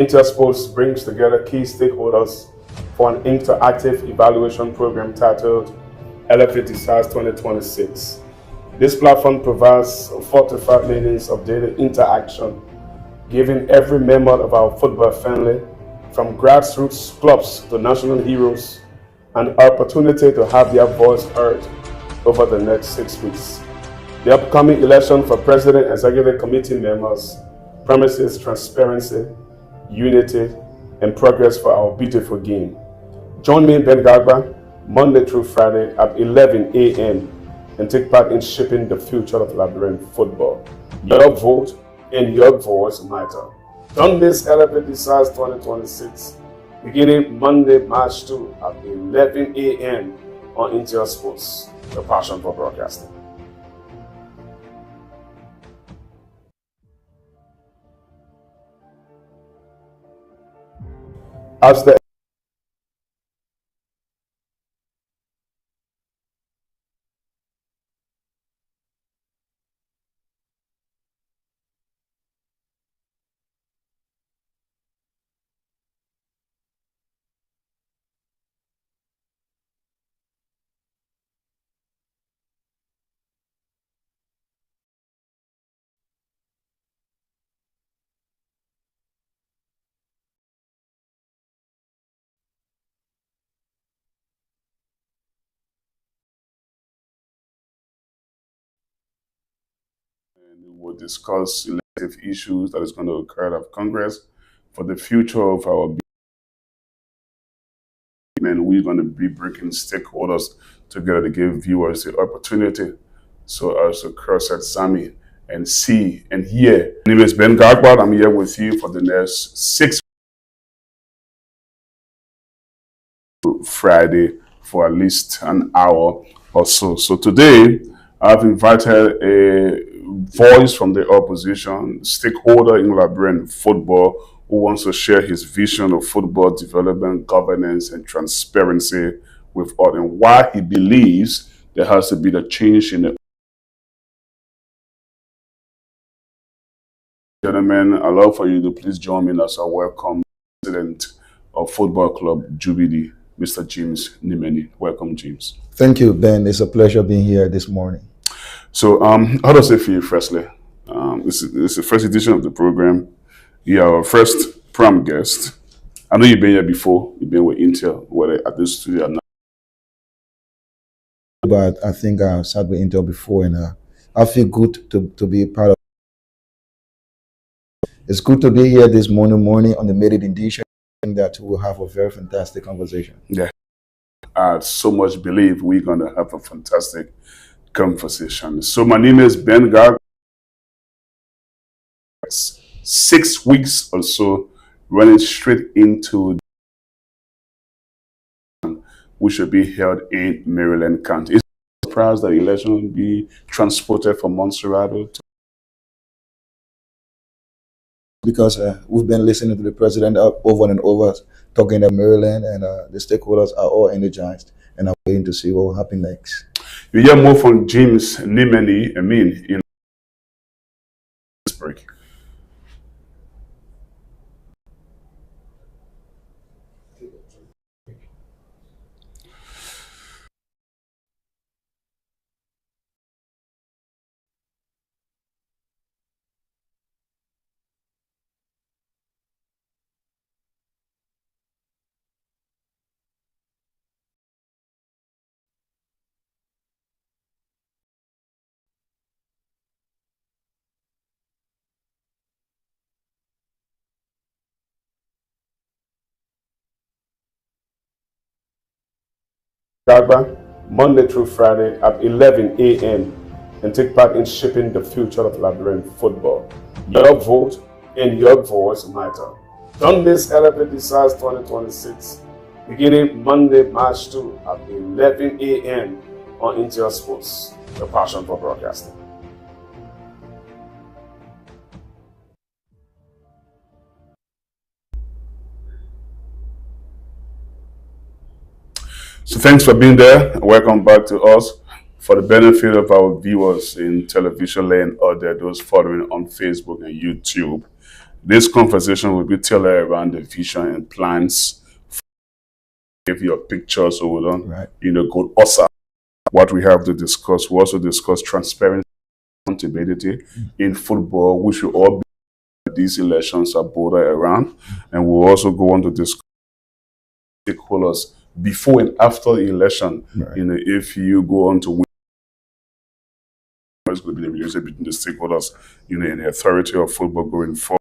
Intersports brings together key stakeholders for an interactive evaluation program titled Lfa Decides 2026. This platform provides 45 minutes of daily interaction, giving every member of our football family, from grassroots clubs to national heroes, an opportunity to have their voice heard over the next 6 weeks. The upcoming election for President and Executive Committee members promises transparency, unity, and progress for our beautiful game. Join me, Ben Gagba, Monday through Friday at 11 a.m. and take part in shaping the future of Liberian football. Your vote and your voice matter. Don't miss Lfa Decides 2026, beginning Monday, March 2 at 11 a.m. on Intel Sports, the passion for broadcasting. As the and we will discuss elective issues that is going to occur at Congress for the future of our and we're going to be bringing stakeholders together to give viewers the opportunity so as to cross-examine and see and hear. My name is Ben Gagba. I'm here with you for the next 6 Friday for at least an hour or so. So today, I've invited a voice from the opposition, stakeholder in Liberian football, who wants to share his vision of football development, governance, and transparency with us, and why he believes there has to be the change in the. Gentlemen, I'd love for you to please join me as I welcome President of Football Club Jubilee, Mr. James Nimeni. Welcome, James. Thank you, Ben. It's a pleasure being here this morning. So, how does it feel, firstly? This is the first edition of the program. You're our first prom guest. I know you've been here before. You've been with Intel, whether at this studio or not. But I think I sat with Intel before, and I feel good to be part of. It's good to be here this morning on the Made It edition. That we'll have a very fantastic conversation. Yeah, I so much believe we're going to have a fantastic conversation. So my name is Ben Gag. 6 weeks or so, running straight into which should be held in Maryland County. Is it a surprise that the election will be transported from Montserrat to? Because we've been listening to the president over and over talking about Maryland, and the stakeholders are all energized and are waiting to see what will happen next. You hear more from James Nimeni, in this break. Gagba, Monday through Friday at 11 a.m. and take part in shaping the future of Liberian football. Your vote and your voice matter. Don't miss Lfa Decides 2026, beginning Monday, March 2 at 11 a.m. on Intel Sports, the passion for broadcasting. So thanks for being there. Welcome back to us. For the benefit of our viewers in television land or there, those following on Facebook and YouTube, This conversation will be tailored around the vision and plans. Give your pictures, hold on, Right. go also what we have to discuss. We also discuss transparency, accountability in football, which will all be these elections are bordered around, and we'll also go on to discuss stakeholders before and after the election. Right. If you go on to win, it's going to be the relationship between the stakeholders, and the authority of football going forward.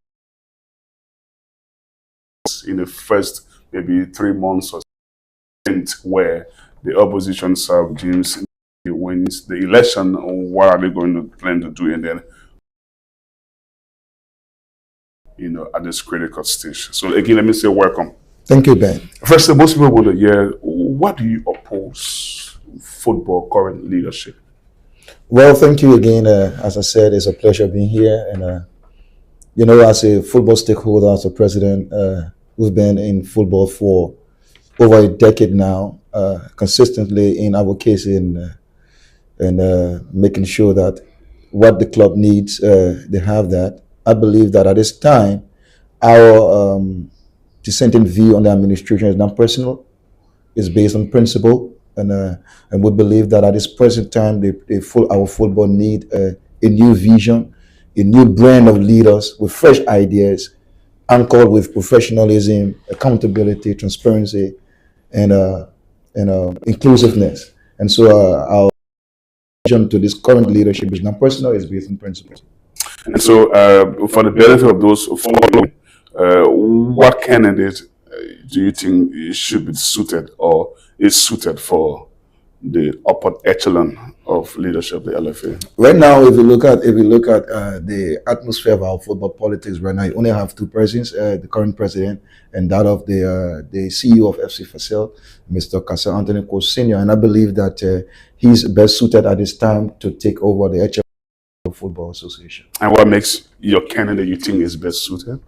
In the first maybe 3 months or so, where the opposition side deems he wins the election, what are they going to plan to do? And then, at this critical stage. So again, let me say welcome. Thank you, Ben. First, most people want to hear, what do you oppose football current leadership? Well, thank you again. As I said, it's a pleasure being here. And, as a football stakeholder, as a president, we've been in football for over a decade now, consistently in advocacy and making sure that what the club needs, they have that. I believe that at this time, our dissenting view on the administration is not personal, it's based on principle. And we believe that at this present time, our football need a new vision, a new brand of leaders with fresh ideas, anchored with professionalism, accountability, transparency, and inclusiveness. And so our vision to this current leadership is not personal; it's based on principles. And so, for the benefit of those following, what candidate do you think should be suited or is suited for the upper echelon of leadership of the LFA? Right now, if you look at the atmosphere of our football politics right now, you only have two persons: the current president and that of the CEO of FC Facel, Mr. Kasa Anthony Coe Senior. And I believe that he's best suited at this time to take over the HF Football Association. And what makes your candidate you think is best suited?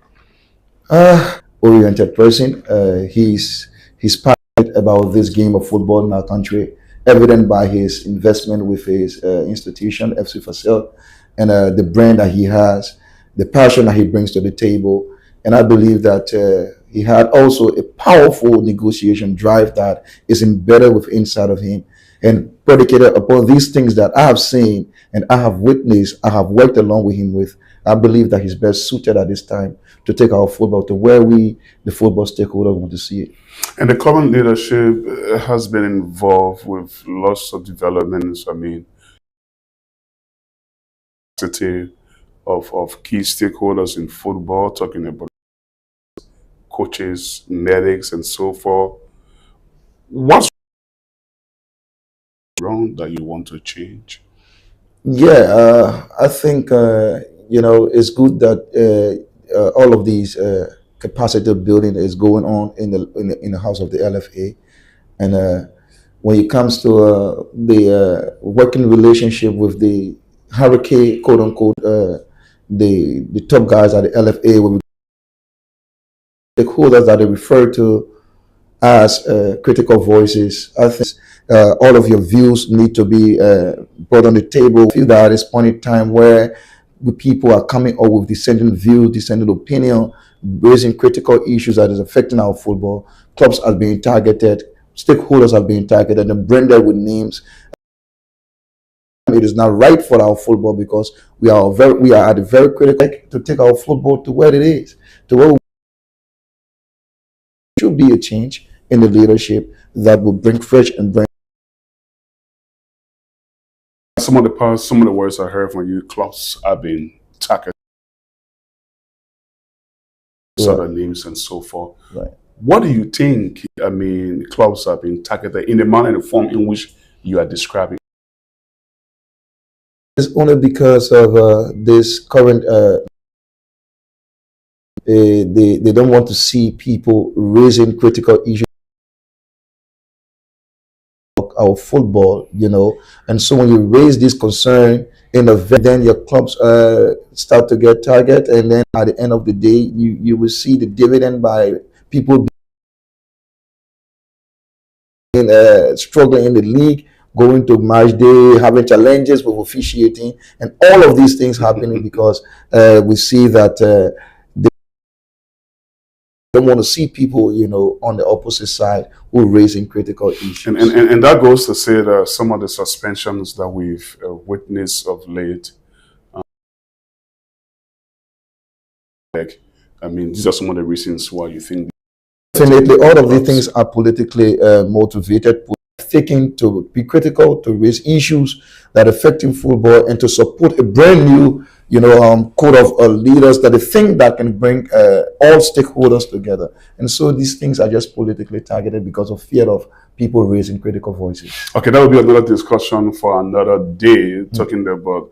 Oriented person. He's passionate about this game of football in our country, evident by his investment with his institution, FC Facel, and the brand that he has, the passion that he brings to the table. And I believe that he had also a powerful negotiation drive that is embedded within inside of him and predicated upon these things that I have seen and I have witnessed, I have worked along with him with. I believe that he's best suited at this time to take our football to where we, the football stakeholders, want to see it. And the current leadership has been involved with lots of developments. I mean, of key stakeholders in football, talking about coaches, medics, and so forth. What's wrong that you want to change? Yeah, I think it's good that all of these capacity building is going on in the house of the LFA, and when it comes to the working relationship with the hierarchy, quote unquote, the top guys at the LFA, with stakeholders that they refer to as critical voices. I think all of your views need to be brought on the table. I feel that at this point in time where people are coming up with dissenting views, dissenting opinion, raising critical issues that is affecting our football, clubs are being targeted, stakeholders are being targeted and branded with names. It is not right for our football because we are at a very critical to take our football to where it is, to where should be a change in the leadership that will bring fresh and bring. Some of the words I heard from you, clubs have been targeted, other names and so forth. Right. What do you think? I mean, clubs have been targeted in the manner and the form in which you are describing. It's only because of this current. They don't want to see people raising critical issues of our football, and so when you raise this concern in the then your clubs start to get targeted, and then at the end of the day, you will see the dividend by people being struggling in the league, going to match day, having challenges with officiating, and all of these things happening because we see that don't want to see people, on the opposite side who are raising critical issues. And that goes to say that some of the suspensions that we've witnessed of late, these are some of the reasons why you think. Definitely, all of these things are politically motivated, taking to be critical, to raise issues that affecting football, and to support a brand new, code of leaders that they think that can bring all stakeholders together. And so these things are just politically targeted because of fear of people raising critical voices. Okay, that will be another discussion for another day, talking about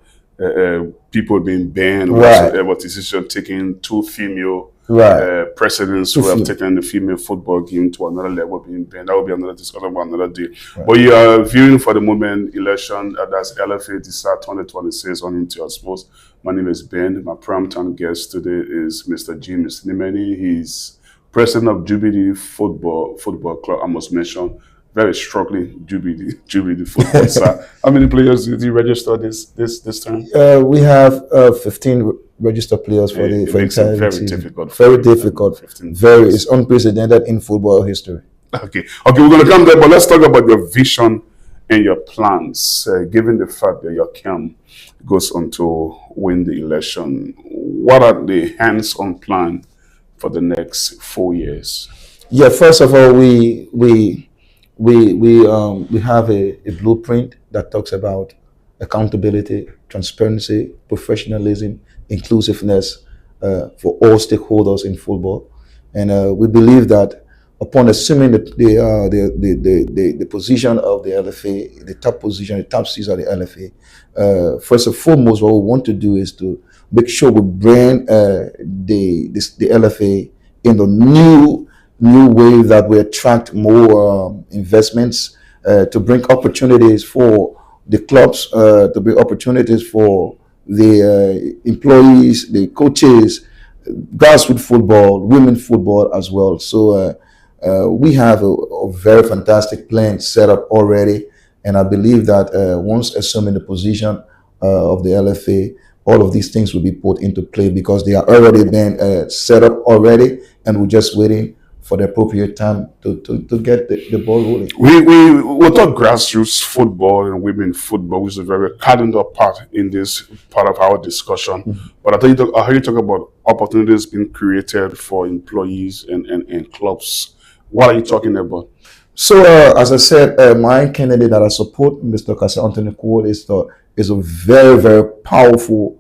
people being banned, right, about decision taking, two female right, presidents who have taken the female football game to another level being banned. That will be another discussion for another day. Right. But you are viewing for the moment election, that's Lfa Decides 2026 on Into Your Sports. My name is Ben. My primetime guest today is Mr. James Nimeni. He's president of Jubilee Football Club. I must mention, very struggling Jubilee football. So how many players did you register this time? We have 15 registered players for the makes it very difficult. Very difficult. It's unprecedented in football history. Okay, we're going to come there, but let's talk about your vision and your plans. Given the fact that your camp goes on to win the election, what are the hands-on plan for the next 4 years? Yeah, first of all, we have a blueprint that talks about accountability, transparency, professionalism, inclusiveness for all stakeholders in football, and we believe that upon assuming the position of the LFA, the top position, the top seats of the LFA, first and foremost, what we want to do is to make sure we bring the LFA in the new way that we attract more investments, to bring opportunities for the clubs, to bring opportunities for the employees, the coaches, grassroots football, women football as well. So we have a very fantastic plan set up already, and I believe that once assuming the position of the LFA, all of these things will be put into play because they are already been set up already, and we're just waiting for the appropriate time to get the ball rolling. We'll talk grassroots football and women football, which is a very cardinal part in this part of our discussion. Mm-hmm. But I heard you talk about opportunities being created for employees and clubs. What are you talking about? So, as I said, my candidate that I support, Mr. Kasa Anthony Cole, is a very, very powerful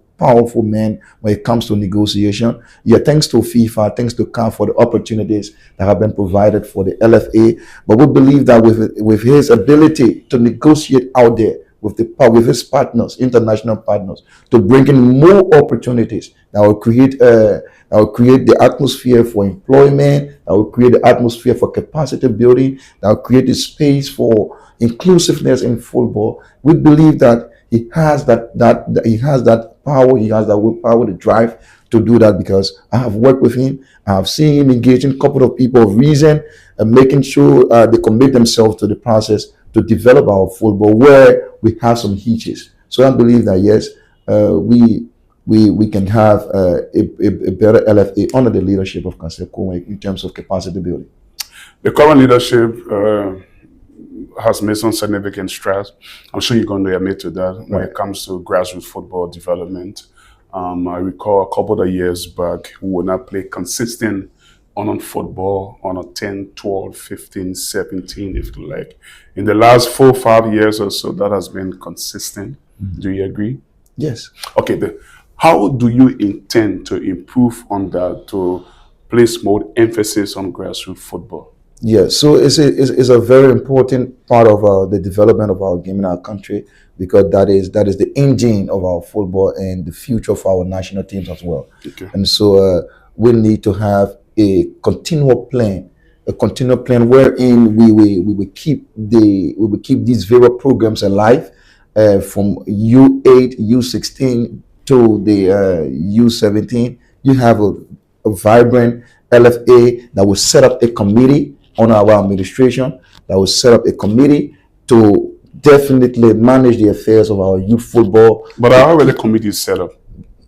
man when it comes to negotiation. Yeah, thanks to FIFA, thanks to CAF for the opportunities that have been provided for the LFA. But we believe that with his ability to negotiate out there with his partners, international partners, to bring in more opportunities that will create the atmosphere for employment, that will create the atmosphere for capacity building, that will create the space for inclusiveness in football. We believe that he has that power, he has that willpower, the drive to do that, because I have worked with him. I have seen him engaging a couple of people of reason and making sure they commit themselves to the process to develop our football where we have some hitches. So I believe that yes, we can have a better LFA under the leadership of Councillor Kome in terms of capacity building. The current leadership has made some significant strides. I'm sure you're going to admit to that when it comes to grassroots football development. I recall a couple of years back, we would not play consistent on football on a 10, 12, 15, 17, if you like. In the last 4 or 5 years or so, that has been consistent. Mm-hmm. Do you agree? Yes. Okay. How do you intend to improve on that, to place more emphasis on grassroots football? Yeah, so it's a very important part of the development of our game in our country, because that is the engine of our football and the future of our national teams as well. Okay. And so we need to have a continual plan wherein we will keep these various programs alive, from U8, U16 to the U17. You have a vibrant LFA that will set up a committee on our administration, that will set up a committee to definitely manage the affairs of our youth football. But how are the committees set up?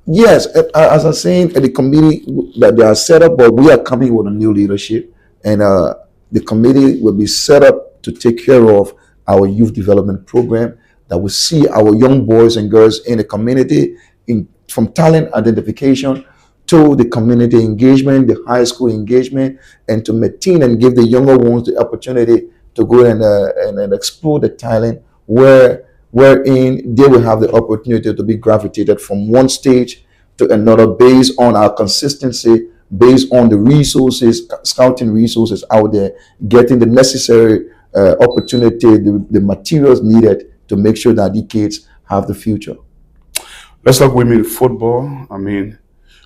Yes, as I'm saying, the committee that they are set up, but we are coming with a new leadership, and the committee will be set up to take care of our youth development program that will see our young boys and girls in the community, in from talent identification to the community engagement, the high school engagement, and to maintain and give the younger ones the opportunity to go and explore the talent wherein they will have the opportunity to be gravitated from one stage to another based on our consistency, based on the resources, scouting resources out there, getting the necessary opportunity, the materials needed to make sure that the kids have the future. Let's talk women football. I mean,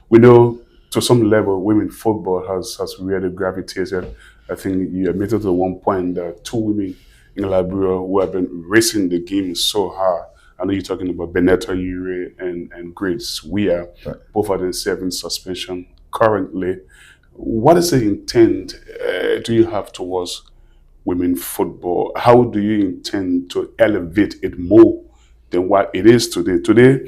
we know to some level women football has really gravitated. I think you admitted to one point that two women in Liberia who have been racing the game so hard. I know you're talking about Benetta Ure and Grace Weir. Right. Both are in serving suspension currently. What is the intent do you have towards women football? How do you intend to elevate it more than what it is today? Today,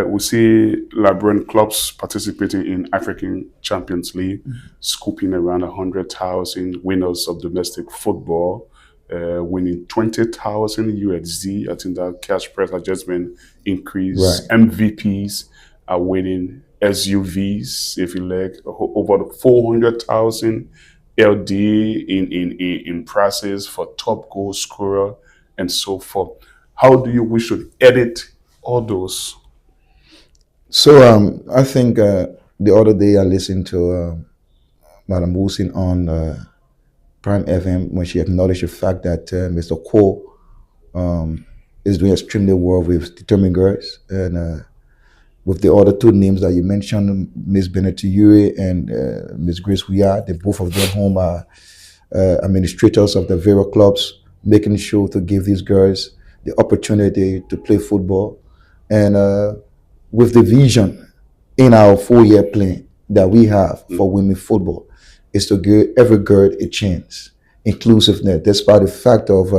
we see Liberian clubs participating in African Champions League, scooping around 100,000 winners of domestic football, winning 20,000 USD. I think that cash prize has just been increased. Right. MVPs are winning SUVs, if you like, over the 400,000 LD in prices for top goal scorer and so forth. How do you wish to edit all those? So I think the other day I listened to Madam Wilson on Prime FM when she acknowledged the fact that Mr. Cole is doing extremely well with determined girls, and with the other two names that you mentioned, Miss Benetta Ure and Miss Grace Weir, they both of them home are administrators of the various clubs, making sure to give these girls the opportunity to play football, and with the vision in our 4-year plan that we have for women football is to give every girl a chance, inclusiveness, despite the fact of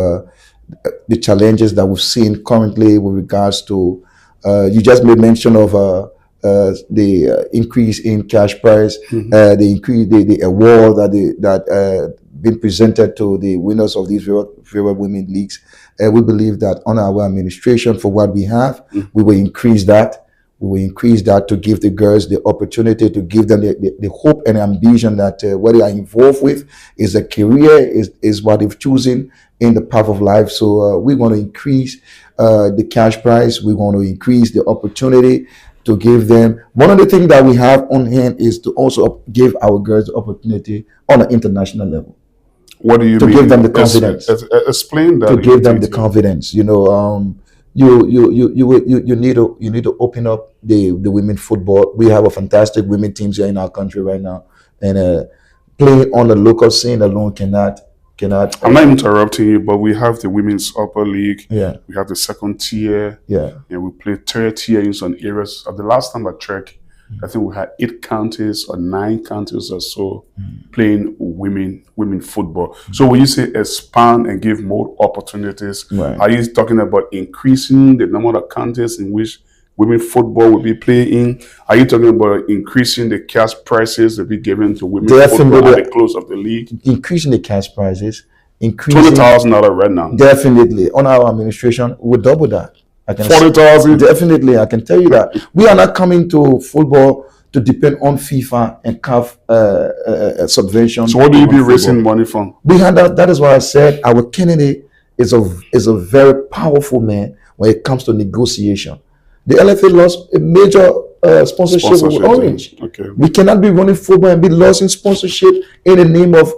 the challenges that we've seen currently with regards to, you just made mention of the increase in cash prize, the increase, the award that been presented to the winners of these various women leagues. We believe that on our administration, for what we have, we will increase that. We will increase that to give the girls the opportunity, to give them the hope and ambition that what they are involved with is a career, is what they've chosen in the path of life. So we want to increase the cash prize. We want to increase the opportunity to give them. One of the things that we have on hand is to also give our girls the opportunity on an international level. What do you To mean? give them the confidence. Explain that. To give them the confidence. You know, you need to open up the women football. We have a fantastic women teams here in our country right now, and playing on the local scene alone cannot. I'm not interrupting you, but we have the women's upper league. Yeah. We have the second tier. Yeah. And we play third tier in some areas. The last time I checked, I think we had 8 counties or 9 counties or so playing women football. So when you say expand and give more opportunities, Right. are you talking about increasing the number of counties in which women football will be playing? Are you talking about increasing the cash prices that be given to women football at the close of the league? Increasing the cash prices, increasing $20,000 right now. definitely on our administration, we'll double that. I can 40,000. Definitely, I can tell you that we are not coming to football to depend on FIFA and CAF subvention. So what do you be on raising football. money from? We had that. That is why I said our candidate is a very powerful man when it comes to negotiation. The LFA lost a major sponsorship with Orange. Okay. We cannot be running football and be lost in sponsorship in the name of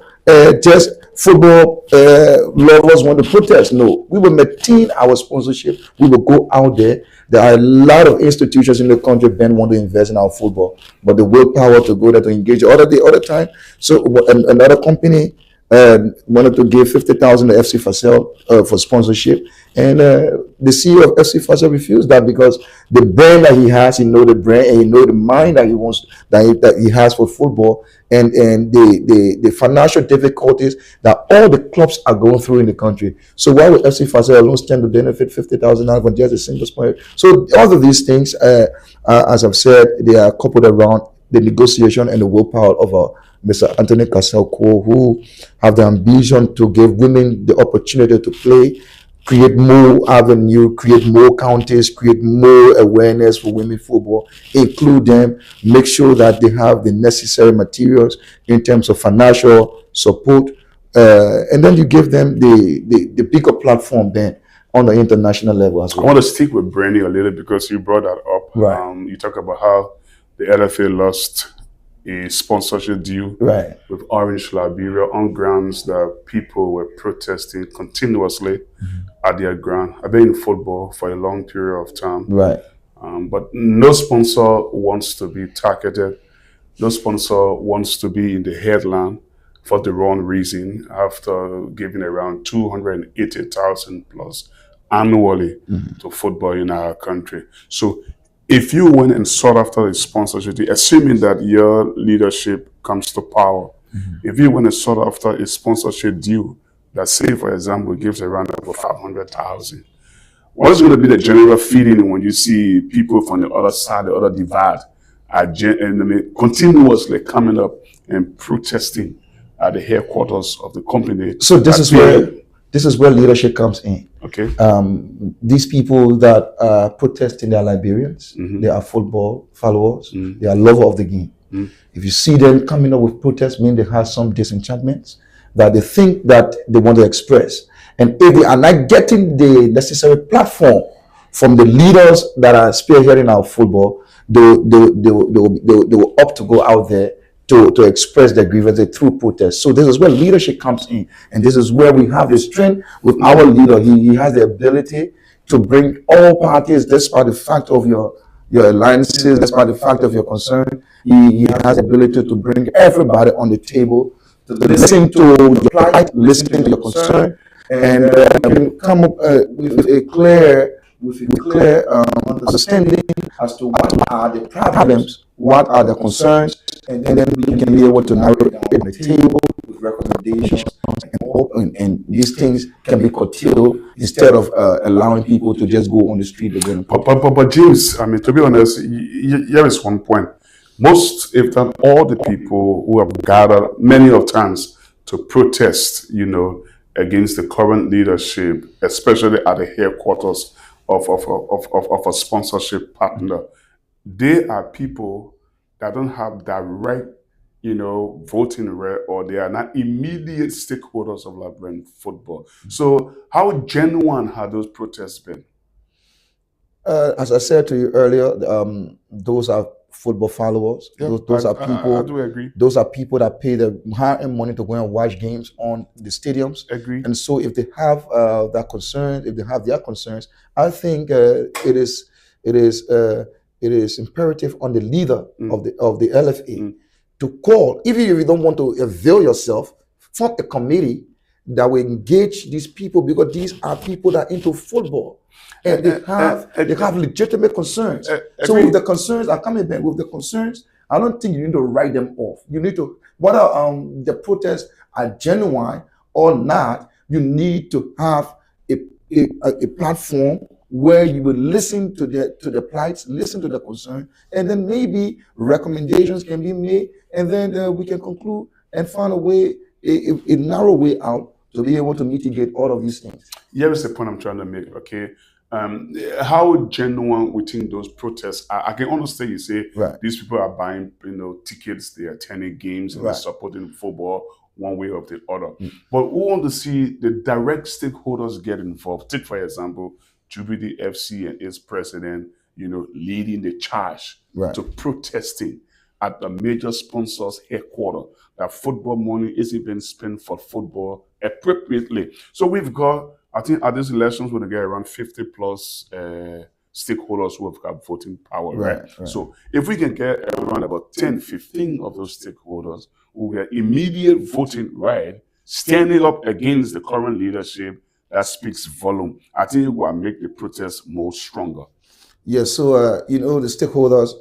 just football lovers want to protest. No, we will maintain our sponsorship. We will go out there. There are a lot of institutions in the country that want to invest in our football, but the willpower to go there to engage the other time. So another company wanted to give 50,000 to FC Fasel for sponsorship, and the CEO of FC Fasel refused that because the brand that he has, he know the brand and he know the mind that he wants that he has for football, and the financial difficulties that all the clubs are going through in the country. So why would FC Fasel alone stand to benefit $50,000 from just a single sponsor? So all of these things, As I've said, they are coupled around the negotiation and the willpower of Mr. Anthony Caselco, who have the ambition to give women the opportunity to play, create more avenue, create more counties, create more awareness for women football, include them, make sure that they have the necessary materials in terms of financial support, and then you give them the bigger platform then on the international level as I well. want to stick with Brandy a little because you brought that up. Right. You talk about how the LFA lost a sponsorship deal Right. with Orange Liberia on grounds that people were protesting continuously at their ground. I've been in football for a long period of time. Right. But no sponsor wants to be targeted. No sponsor wants to be in the headline for the wrong reason after giving around 280,000 plus annually to football in our country. So if you went and sought after a sponsorship, assuming that your leadership comes to power, if you went and sought after a sponsorship deal that, say, for example, gives around over 500,000, what is going to be the general feeling when you see people from the other side, the other divide, continuously coming up and protesting at the headquarters of the company? So this is where leadership comes in. Okay. These people that are protesting, they are Liberians, they are football followers, they are lover of the game. If you see them coming up with protests, mean they have some disenchantments that they think that they want to express. And if they are not getting the necessary platform from the leaders that are spearheading our football, they will opt to go out there to express their grievances through protest. So this is where leadership comes in, and this is where we have the strength with our leader. He has the ability to bring all parties, despite the fact of your alliances, despite the fact of your concern. He has the ability to bring everybody on the table to listen to your plight, listen to your concern, and can come up with a clear understanding as to what are the problems, what are the concerns, and then we can be able to narrow it down on the table with recommendations, and these things can be curtailed instead of allowing people to just go on the street again. But James, I mean, to be honest, here is one point. Most, if not all, the people who have gathered many of times to protest, against the current leadership, especially at the headquarters of a sponsorship partner, they are people that don't have direct, voting right, or they are not immediate stakeholders of Liberian football. So how genuine have those protests been? As I said to you earlier, those are football followers. Yeah, those are people. I do agree. Those are people that pay the high-end money to go and watch games on the stadiums. Agree. And so, if they have that concern, if they have their concerns, I think it is imperative on the leader of the LFA to call, even if you don't want to avail yourself, form a committee that will engage these people, because these are people that are into football. And they have legitimate concerns. So if the concerns are coming back with the concerns, I don't think you need to write them off. You need to, whether the protests are genuine or not, you need to have a platform where you will listen to the plights, listen to the concern, and then maybe recommendations can be made, and then we can conclude and find a way, a narrow way out to be able to mitigate all of these things. Here is the point I'm trying to make, okay? How genuine within those protests are. I can understand you say these people are buying, tickets, they're attending games, and they're supporting football one way or the other. But we want to see the direct stakeholders get involved. Take, for example, Jubilee FC and its president, leading the charge to protesting at the major sponsors' headquarters that football money isn't being spent for football appropriately. So we've got, I think at these elections, we're going to get around 50 plus stakeholders who have got voting power, right? So if we can get around about 10, 15 of those stakeholders who get immediate voting right, standing up against the current leadership, that speaks volume. I think it will make the protest more stronger. Yes, so, the stakeholders,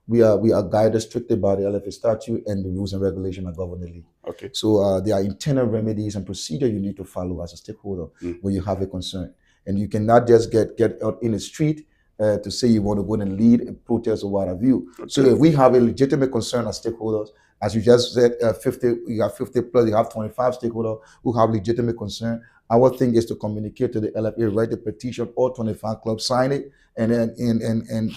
we are guided strictly by the LFA statute and the rules and regulations that govern the league. Okay. So there are internal remedies and procedure you need to follow as a stakeholder when you have a concern. And you cannot just get out in the street to say you want to go and lead a protest or what have you. Okay. So if we have a legitimate concern as stakeholders, as you just said, 50, you have 50 plus, you have 25 stakeholders who have legitimate concern. Our thing is to communicate to the LFA, write a petition, all 25 clubs sign it, and then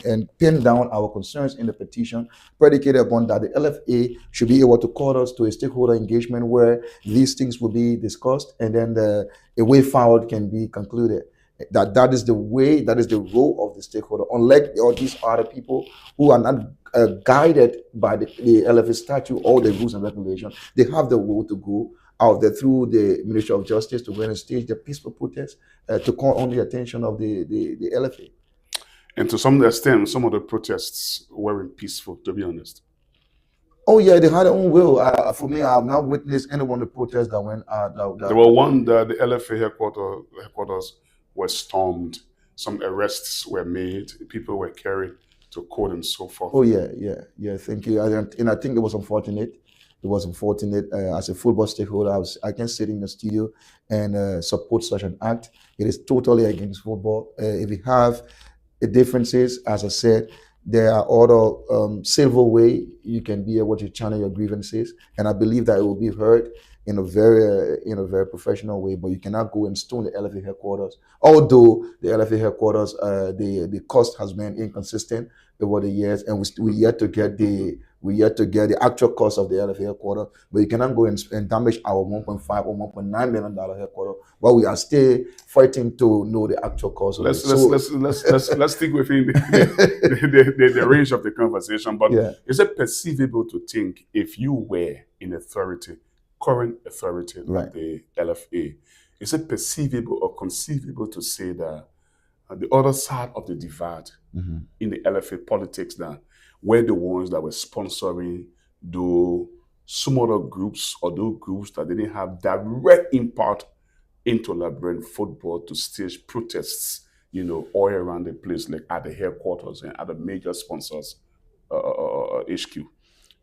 and pin down our concerns in the petition, predicated upon that the LFA should be able to call us to a stakeholder engagement where these things will be discussed, and then a way forward can be concluded. That is the way, that is the role of the stakeholder. Unlike all these other people who are not guided by the LFA statute or the rules and regulations, they have the will to go out there through the Ministry of Justice to go and stage the peaceful protest to call on the attention of the LFA. And to some extent, some of the protests weren't peaceful, to be honest. Oh yeah, they had their own will. For me, I have not witnessed any one of the protests that went out. There were one that the LFA headquarters were stormed. Some arrests were made. People were carried to court and so forth. Oh yeah. Thank you. And I think it was unfortunate. It was unfortunate. As a football stakeholder, I can sit in the studio and support such an act. It is totally against football. If we have differences, as I said, there are other civil way you can be able to channel your grievances, and I believe that it will be heard in a very professional way. But you cannot go and stone the LFA headquarters. Although the LFA headquarters, the cost has been inconsistent over the years, and we yet to get the actual cost of the LFA headquarters. But you cannot go and damage our 1.5 or 1.9 million dollar headquarters while we are still fighting to know the actual cost. Let's stick within the range of the conversation. But is it perceivable to think, if you were in authority, current authority of the LFA, is it perceivable or conceivable to say that the other side of the divide in the LFA politics now were the ones that were sponsoring some other groups, or those groups that didn't have direct impact into Liberian football to stage protests, all around the place, like at the headquarters and at the major sponsors HQ?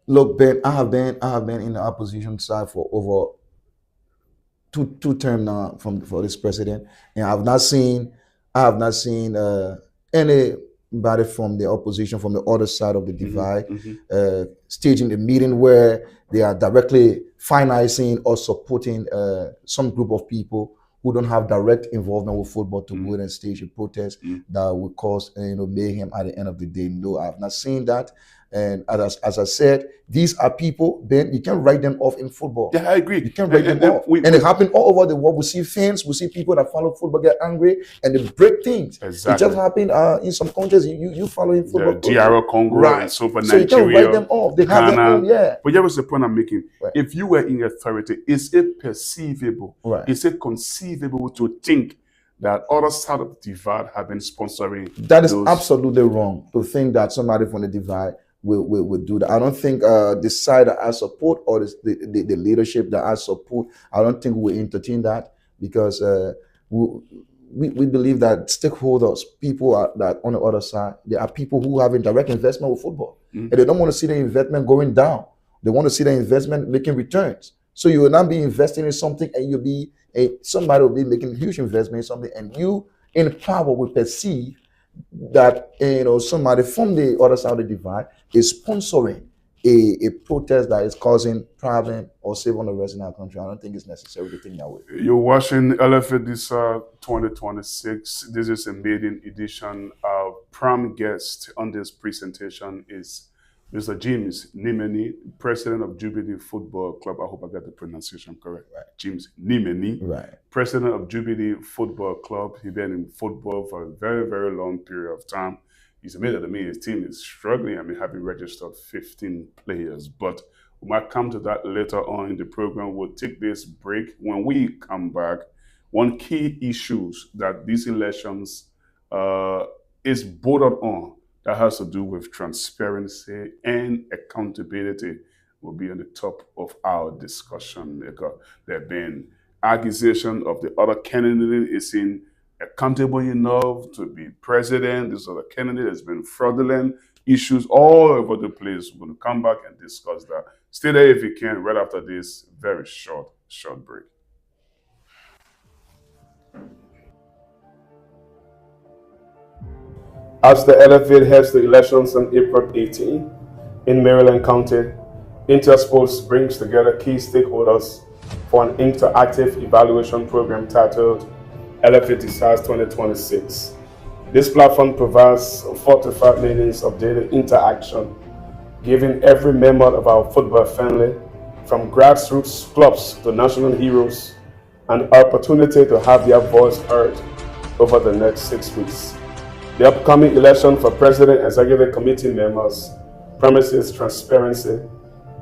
Look, Ben, I have been in the opposition side for over two terms now for this president, and I have not seen anybody from the opposition, from the other side of the divide, staging a meeting where they are directly financing or supporting some group of people who don't have direct involvement with football to go and stage a protest that will cause mayhem at the end of the day. No, I have not seen that. And as I said, these are people, Ben, you can't write them off in football. Yeah, I agree. You can't write them off. And it happened all over the world. We see fans, we see people that follow football get angry and they break things. Exactly. It just happened in some countries. You following football. DR Congo and so for Nigeria. So you can't write them off. They have their own, But here was the point I'm making. Right. If you were in authority, is it perceivable? Right. Is it conceivable to think that other side of the divide have been sponsoring? That is absolutely wrong to think that somebody from the divide will do that. I don't think the side that I support or the leadership that I support, I don't think we entertain that, because we believe that stakeholders, people that on the other side, there are people who have a direct investment with football, and they don't want to see the investment going down. They want to see the investment making returns. So you will not be investing in something, and you'll be somebody will be making huge investment in something, and you in power will perceive that somebody from the other side of the divide is sponsoring a protest that is causing problem or civil unrest in our country. I don't think it's necessary to think that way. You're watching Lfa Decides 2026. This is a maiden edition. Our prime guest on this presentation is Mr. James Nimeni, president of Jubilee Football Club. I hope I got the pronunciation correct. Right. James Nimeni, right. President of Jubilee Football Club. He's been in football for a very, very long period of time. He's admitted to me his team is struggling. I mean, having registered 15 players, but we might come to that later on in the program. We'll take this break. When we come back, one key issues that these elections is bordered on, that has to do with transparency and accountability, will be on the top of our discussion. There have been accusations of the other candidate isn't accountable enough to be president. This other candidate has been fraudulent. Issues all over the place. We're going to come back and discuss that. Stay there if you can, right after this very short break. As the LFA heads the elections on April 18 in Maryland County, Intersports brings together key stakeholders for an interactive evaluation program titled Lfa Decides 2026. This platform provides 45 minutes of daily interaction, giving every member of our football family, from grassroots clubs to national heroes, an opportunity to have their voice heard over the next 6 weeks. The upcoming election for President and Executive Committee members promises transparency,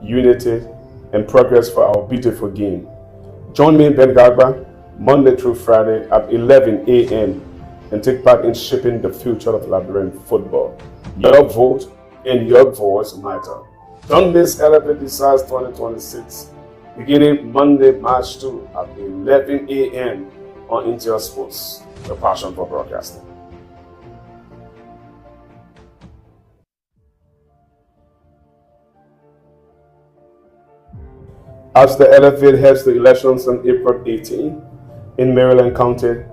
unity, and progress for our beautiful game. Join me, Ben Gagba, Monday through Friday at 11 a.m. and take part in shaping the future of Liberian football. Your vote and your voice matter. Don't miss Lfa Decides 2026, beginning Monday, March 2 at 11 a.m. on Intel Sports, the passion for broadcasting. As the LFA heads the elections on April 18 in Maryland County,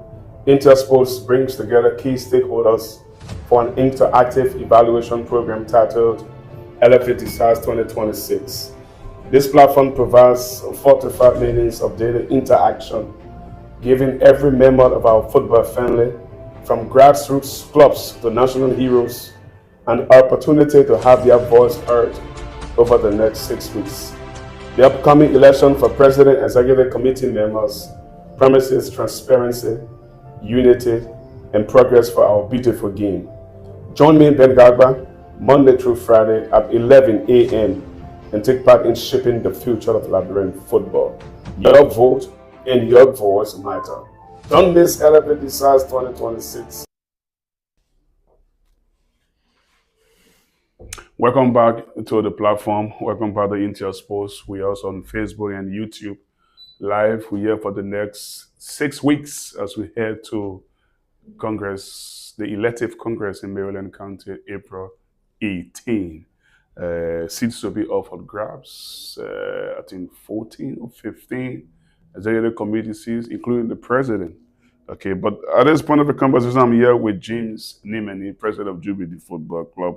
Intersports brings together key stakeholders for an interactive evaluation program titled Lfa Decides 2026. This platform provides 45 minutes of daily interaction, giving every member of our football family, from grassroots clubs to national heroes, an opportunity to have their voice heard over the next 6 weeks. The upcoming election for President and Executive Committee members promises transparency, unity, and progress for our beautiful game. Join me, Ben Gagba, Monday through Friday at 11 a.m. and take part in shaping the future of Liberian football. Your vote and your voice matter. Don't miss Lfa Decides 2026. Welcome back to the platform. Welcome back to Intel Sports. We are also on Facebook and YouTube live. We're here for the next 6 weeks as we head to Congress, the elective Congress in Maryland County, April 18. Seats to be up for grabs, I think 14 or 15 executive committee seats, including the president. Okay, but at this point of the conversation, I'm here with James Nimeni, president of Jubilee Football Club.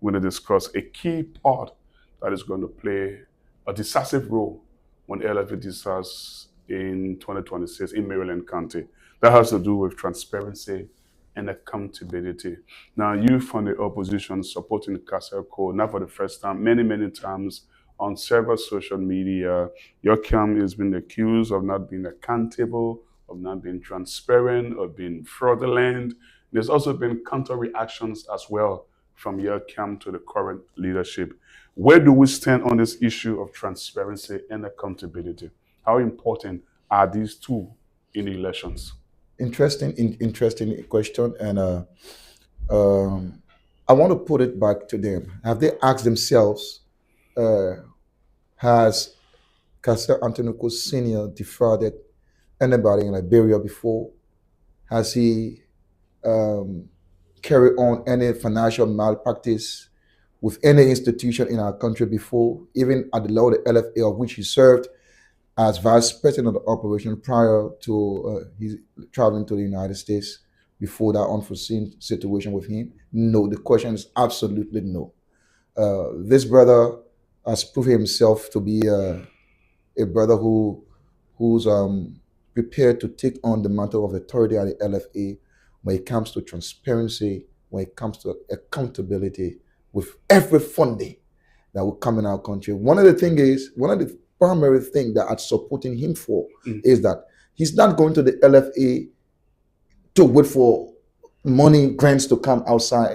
We're going to discuss a key part that is going to play a decisive role when Lfa decides in 2026 in Maryland County. That has to do with transparency and accountability. Now, you from the opposition supporting Castle Code, not for the first time, many times on several social media, your camp has been accused of not being accountable, of not being transparent, of being fraudulent. There's also been counter reactions as well from your camp to the current leadership. Where do we stand on this issue of transparency and accountability? How important are these two in the elections? Interesting question, and I want to put it back to them. Have they asked themselves, has Castle Antonico Sr. defrauded anybody in Liberia before? Has he carried on any financial malpractice with any institution in our country before, even at the level of the LFA, of which he served as vice president of the operation prior to his traveling to the United States before that unforeseen situation with him? No, the question is absolutely no. This brother has proved himself to be a brother who's prepared to take on the mantle of authority at the LFA when it comes to transparency, when it comes to accountability with every funding that will come in our country. One of the primary things that I'm supporting him for is that he's not going to the LFA to wait for money grants to come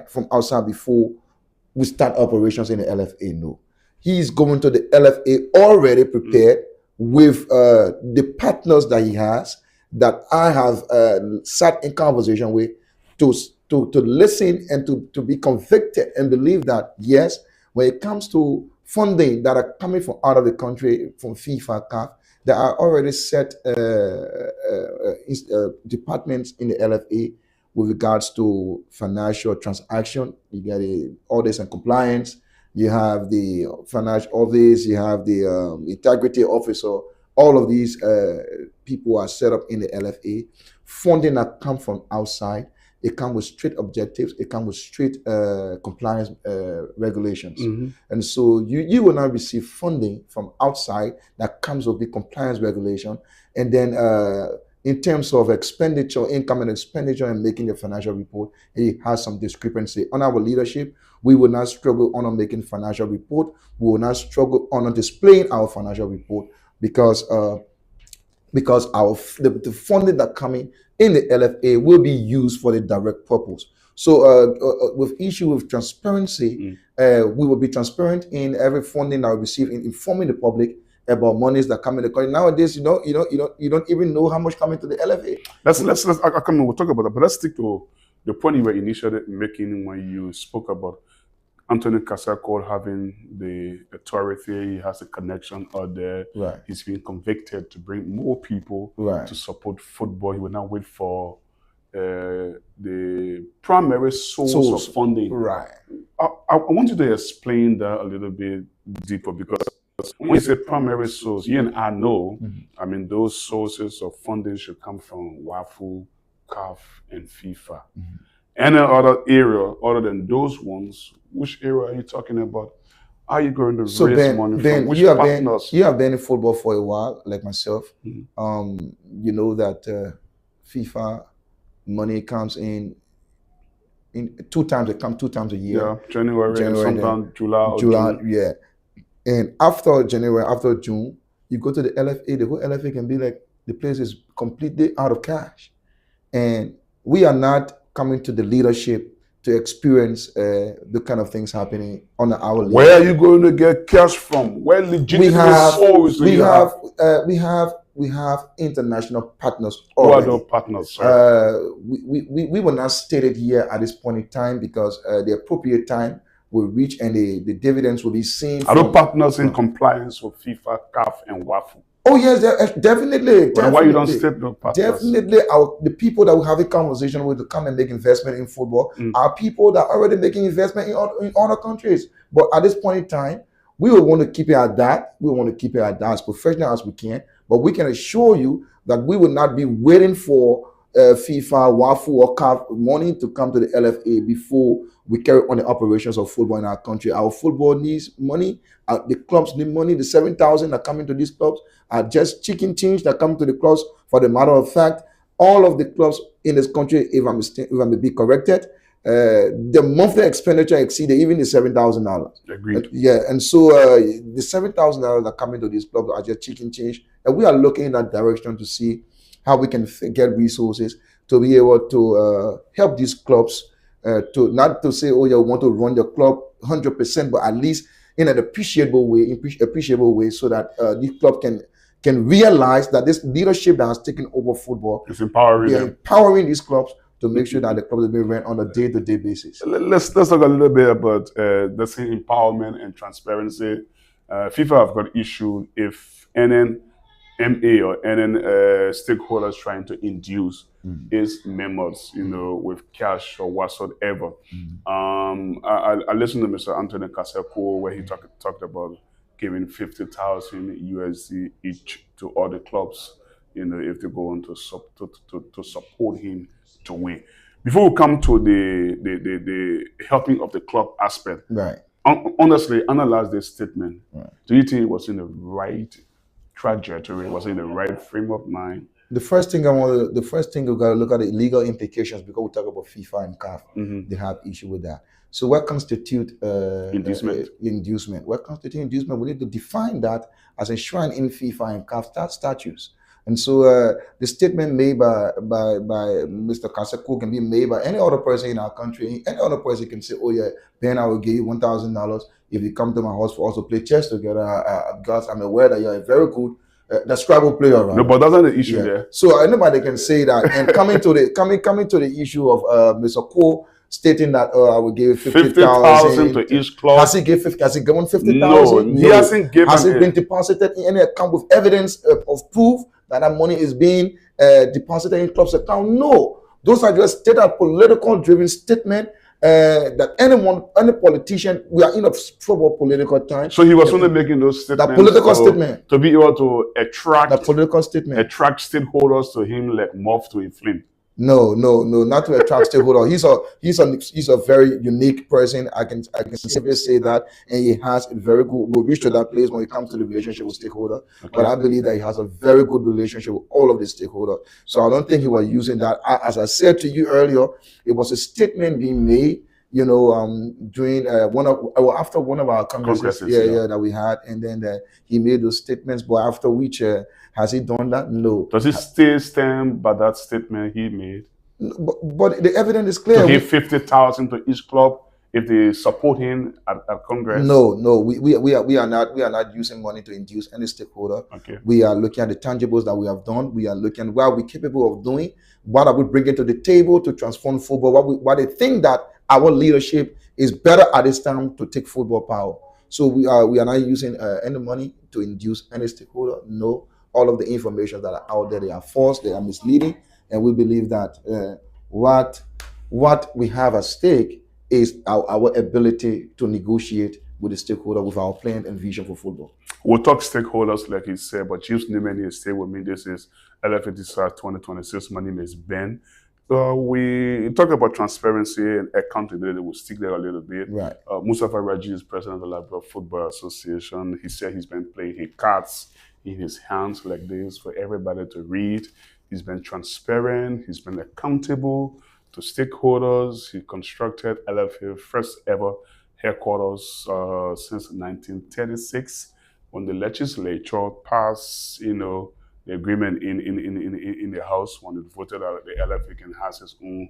from outside before we start operations in the LFA. No. He's going to the LFA already prepared with the partners that he has, that I have sat in conversation with, to listen and to be convicted and believe that, yes, when it comes to funding that are coming from out of the country, from FIFA, CAF, there are already set departments in the LFA with regards to financial transaction. You get the audits and compliance, you have the financial office, you have the integrity officer. All of these people are set up in the LFA. Funding that come from outside It comes with strict objectives. It comes with strict compliance regulations. And so you will not receive funding from outside that comes with the compliance regulation. And then in terms of expenditure, income and expenditure, and making a financial report, it has some discrepancy. On our leadership, we will not struggle on making financial report. We will not struggle on displaying our financial report because the funding that coming in the LFA will be used for the direct purpose. So with issue with transparency, we will be transparent in every funding that we receive, in informing the public about monies that come in the country. Nowadays, you don't even know how much coming to the LFA. We'll talk about that, but let's stick to the point you were initially making when you spoke about Anthony Kasako having the authority. He has a connection out there. Right. He's been convicted to bring more people to support football. He will now wait for the primary source of funding. Right. I want you to explain that a little bit deeper, because when you say primary source, you and I know, I mean, those sources of funding should come from WAFU, CAF, and FIFA. Any other area other than those ones, which area are you talking about? Are you going to raise money from which partners? You have been in football for a while, like myself. You know that FIFA money comes in two times. It comes 2 times a year. Yeah, January and sometimes July. June. Yeah. And after January, after June, you go to the LFA. The whole LFA can be like, the place is completely out of cash. And we are not coming to the leadership to experience the kind of things happening on our leadership. Where are you going to get cash from? Where legitimate sources we have international partners already. Who are those partners? We will not state it here at this point in time, because the appropriate time will reach and the dividends will be seen. Are those partners in compliance with FIFA, CAF, and WAFU? Oh yes, definitely. Why you don't state those partners? Definitely, the people that we have a conversation with to come and make investment in football are people that are already making investment in other countries. But at this point in time, we will want to keep it at that. We want to keep it at that, as professional as we can. But we can assure you that we will not be waiting for FIFA, WAFU, or CAF money to come to the LFA before we carry on the operations of football in our country. Our football needs money. The clubs need money. The 7,000 that come into these clubs are just chicken change that come to the clubs. For the matter of fact, all of the clubs in this country, if I may be corrected, the monthly expenditure exceeded even the $7,000. Agreed. Yeah, and so the $7,000 that come into these clubs are just chicken change, and we are looking in that direction to see how we can get resources to be able to help these clubs to not to say, oh, you want to run your club 100%, but at least in an appreciable way, so that these clubs can realize that this leadership that has taken over football is empowering these clubs to make sure that the clubs are being run on a day-to-day basis. Let's talk a little bit about the empowerment and transparency. FIFA have got issued if NNMA or NN stakeholders trying to induce its members, with cash or whatsoever. I listened to Mr. Anthony Kasako where he talked about giving 50,000 USD each to all the clubs, if they go on to support him to win. Before we come to the helping of the club aspect, right? Honestly, analyze this statement. Right. Do you think it was in the right trajectory? Was it in the right frame of mind? The first thing we got to look at the legal implications, because we talk about FIFA and CAF. They have issue with that. So what constitutes inducement? What constitutes inducement? We need to define that as enshrined in FIFA and CAF statutes. And so the statement made by Mr. Kasako can be made by any other person in our country. Any other person can say, oh yeah, Ben, I will give you $1,000 if you come to my house for us to play chess together. Because I'm aware that you're a very good Scrabble player. Right? No, but that's not the issue there. So anybody can say that. And coming to the issue of Mr. Cole stating that I will give 50,000 to each club. Has he given 50,000? No, he hasn't given. Has it been deposited in any account with evidence of proof that money is being deposited in club's account? No, those are just political driven statement that any politician, we are in a troubled political time. So he was only making those statements. That political statement to be able to attract that political statement, attract stakeholders to him like moth to a flame. No, no, no, not to attract stakeholder. He's a very unique person. I can safely say that, and he has a very good. We'll reach to that place when it comes to the relationship with stakeholder. But I believe that he has a very good relationship with all of the stakeholder. So I don't think he was using that. As I said to you earlier, it was a statement being made. During after one of our congresses, that we had, and then he made those statements. But after which, has he done that? No. Does he still stand by that statement he made? But the evidence is clear. To give 50,000 to each club if they support him at Congress? No, we are not using money to induce any stakeholder. Okay. We are looking at the tangibles that we have done. We are looking at what we're capable of doing. What are we bringing to the table to transform football? What they think that our leadership is better at this time to take football power. So we are not using any money to induce any stakeholder. No, all of the information that are out there, they are false, they are misleading, and we believe that what we have at stake is our ability to negotiate with the stakeholder with our plan and vision for football. We'll talk stakeholders, like he said, but James Newman is stay with me. This is Lfa Decides 2026. My name is Ben. We talk about transparency and accountability. We'll stick there a little bit. Right. Mustafa Raji is president of the Liberia Football Association. He said he's been playing his cards in his hands like this for everybody to read. He's been transparent. He's been accountable to stakeholders. He constructed LFA first ever headquarters since 1936 when the legislature passed, the agreement in the House when it voted out the LFA can has its own,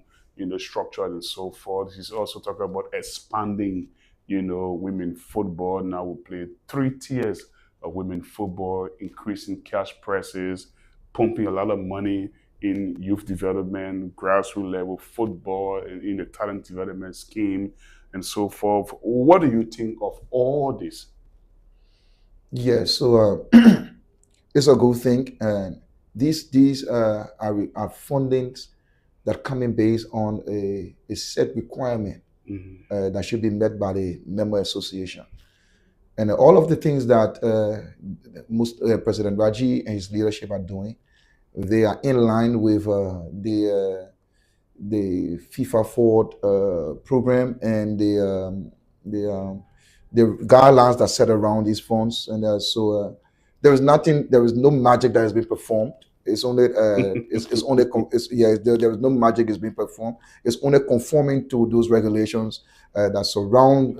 structure and so forth. He's also talking about expanding, women football. Now we play 3 tiers of women football, increasing cash prices, pumping a lot of money in youth development, grassroots level football, in the talent development scheme, and so forth. What do you think of all this? Yeah, so it's a good thing, and these are fundings that come in based on a set requirement that should be met by the member association. And all of the things that President Raji and his leadership are doing, they are in line with the FIFA Forward program and the guidelines that set around these funds. And so there is no magic that has been performed. It's only there is no magic is being performed. It's only conforming to those regulations that surround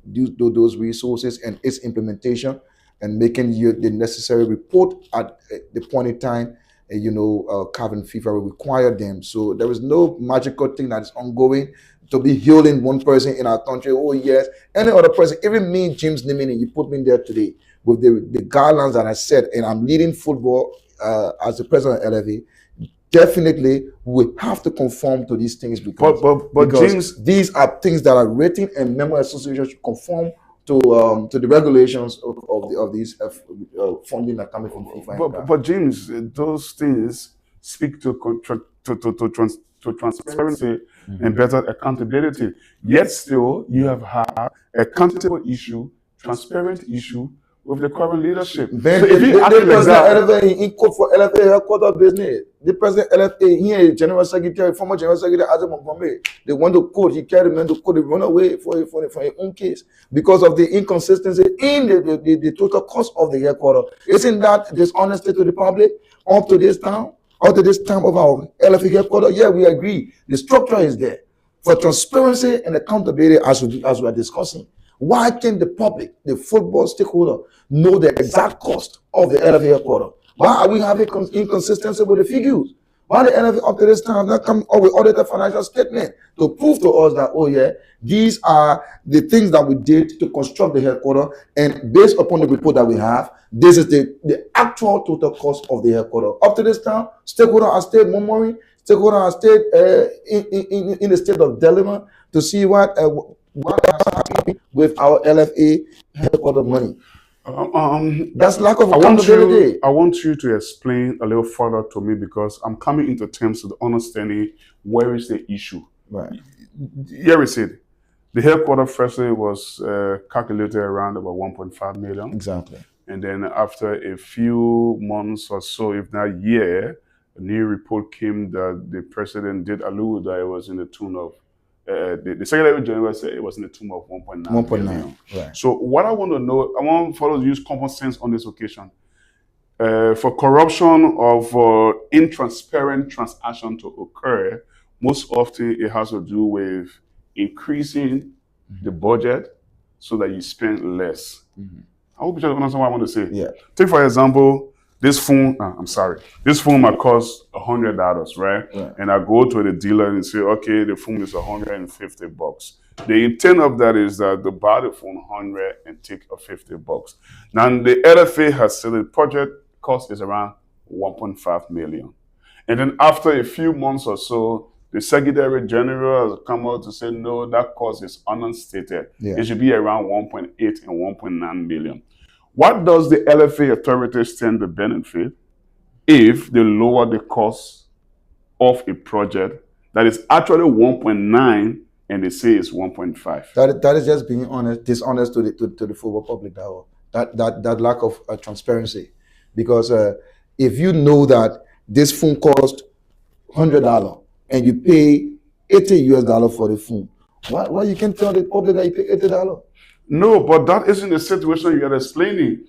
those resources and its implementation, and making the necessary report at the point in time. Carbon FIFA will require them. So there is no magical thing that is ongoing to be healing one person in our country. Oh yes, any other person, even me, James Nimini, you put me there today with the guidelines that I set, and I'm leading football as the president of LFA. Definitely, we have to conform to these things because James, these are things that are written, and member associations should conform to the regulations of these funding that coming from FIFA. But James, those things speak to transparency and better accountability. Yet still, you have had a accountable issue, transparent issue with the current leadership. Then so if you LFA in court for LFA headquarters business, the president LFA here, general secretary, former general secretary Adam Montgomery, they went to court. He carried them to court. They run away for his own case because of the inconsistency in the total cost of the headquarters. Isn't that dishonesty to the public up to this time? Up to this time of our LFA headquarters? Yeah, we agree. The structure is there for transparency and accountability, as we are discussing. Why can't the public, the football stakeholder, know the exact cost of the LFA headquarters? Why are we having inconsistency with the figures? Why the LFA up to this time not come up with audited financial statement to prove to us that, oh yeah, these are the things that we did to construct the headquarters, and based upon the report that we have, this is the actual total cost of the headquarters. Up to this time, stakeholders are still murmuring, stakeholders are still in a state of dilemma to see what happening with our LFA headquarters money. That's lack of accountability. I want you to explain a little further to me, because I'm coming into terms with understanding where is the issue. Right. Here we said the headquarters firstly was calculated around about 1.5 million. Exactly. And then after a few months or so, if not a year, a new report came that the president did allude that it was in the tune of, the Secretary General said it was in the tune of 1.9 billion. Right. So what I want to know, I want followers to use common sense on this occasion. For corruption or for intransparent transaction to occur, most often it has to do with increasing the budget so that you spend less. I hope you just understand what I want to say. Yeah. Take for example, this phone. This phone might cost $100, right? Yeah. And I go to the dealer and say, okay, the phone is $150. The intent of that is that they buy the phone 100 and take $50. Now the LFA has said the project cost is around 1.5 million. And then after a few months or so, the Secretary General has come out to say, no, that cost is unstated. Yeah. It should be around 1.8 and 1.9 million. What does the LFA authorities stand to benefit if they lower the cost of a project that is actually 1.9 and they say it's 1.5? That is just being dishonest to the football public. That lack of transparency, because if you know that this phone cost $100 and you pay $80 for the phone, why you can tell the public that you pay $80? No, but that isn't the situation you are explaining.